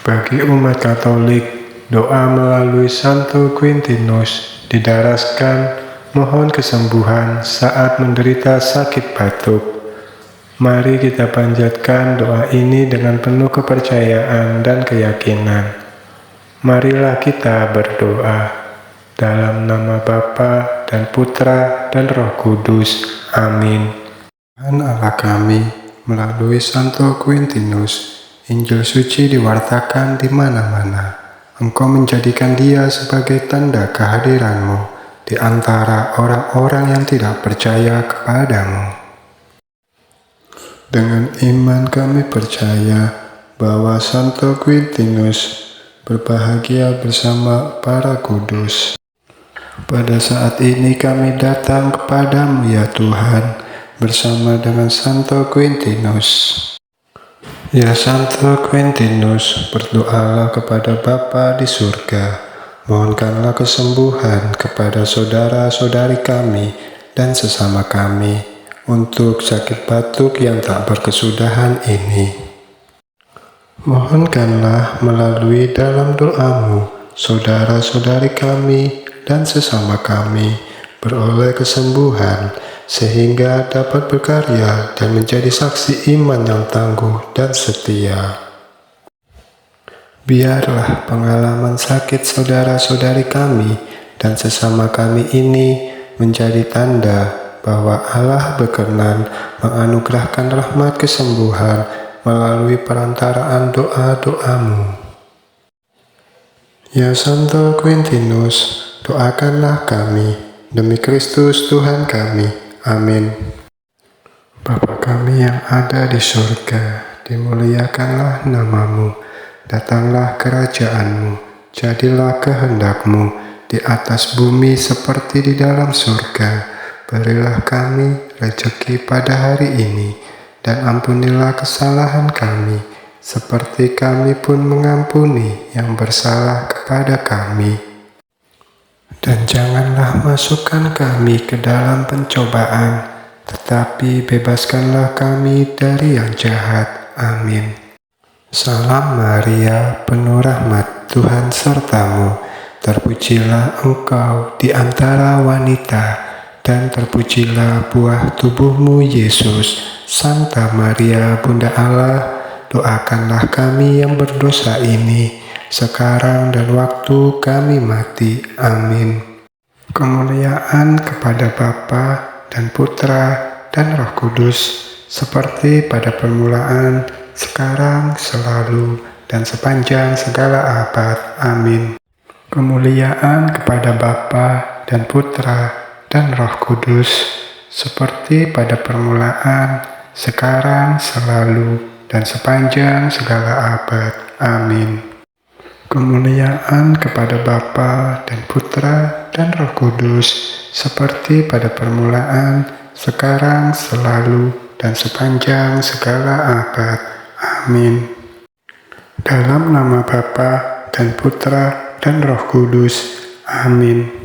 Bagi umat Katolik, doa melalui Santo Quintinus didaraskan mohon kesembuhan saat menderita sakit batuk. Mari kita panjatkan doa ini dengan penuh kepercayaan dan keyakinan. Marilah kita berdoa. Dalam nama Bapa dan Putra dan Roh Kudus. Amin. Tuhan Allah kami, melalui Santo Quintinus, Injil suci diwartakan di mana-mana. Engkau menjadikan dia sebagai tanda kehadiran-Mu di antara orang-orang yang tidak percaya kepadamu. Dengan iman kami percaya bahwa Santo Quintinus berbahagia bersama para kudus. Pada saat ini kami datang kepadamu ya Tuhan, bersama dengan Santo Quintinus. Ya Santo Quintinus, berdoalah kepada Bapa di surga, mohonkanlah kesembuhan kepada saudara-saudari kami dan sesama kami, untuk sakit batuk yang tak berkesudahan ini. Mohonkanlah melalui dalam doamu, saudara-saudari kami dan sesama kami beroleh kesembuhan, sehingga dapat berkarya dan menjadi saksi iman yang tangguh dan setia. Biarlah pengalaman sakit saudara-saudari kami dan sesama kami ini menjadi tanda bahwa Allah berkenan menganugerahkan rahmat kesembuhan melalui perantaraan doa-doamu. Ya Santo Quintinus, doakanlah kami demi Kristus Tuhan kami. Amin. Bapa kami yang ada di surga, dimuliakanlah namamu, datanglah kerajaan-Mu, jadilah kehendak-Mu di atas bumi seperti di dalam surga. Berilah kami rezeki pada hari ini, dan ampunilah kesalahan kami, seperti kami pun mengampuni yang bersalah kepada kami. Dan janganlah masukkan kami ke dalam pencobaan, tetapi bebaskanlah kami dari yang jahat. Amin. Salam Maria, penuh rahmat, Tuhan sertamu. Terpujilah engkau di antara wanita, dan terpujilah buah tubuhmu Yesus. Santa Maria, Bunda Allah, doakanlah kami yang berdosa ini, sekarang dan waktu kami mati. Amin. Kemuliaan kepada Bapa dan Putra dan Roh Kudus, seperti pada permulaan, sekarang, selalu, dan sepanjang segala abad. Amin. Kemuliaan kepada Bapa dan Putra dan Roh Kudus, seperti pada permulaan, sekarang, selalu, dan sepanjang segala abad. Amin. Kemuliaan kepada Bapa dan Putra dan Roh Kudus, seperti pada permulaan, sekarang, selalu, dan sepanjang segala abad. Amin. Dalam nama Bapa dan Putra dan Roh Kudus. Amin.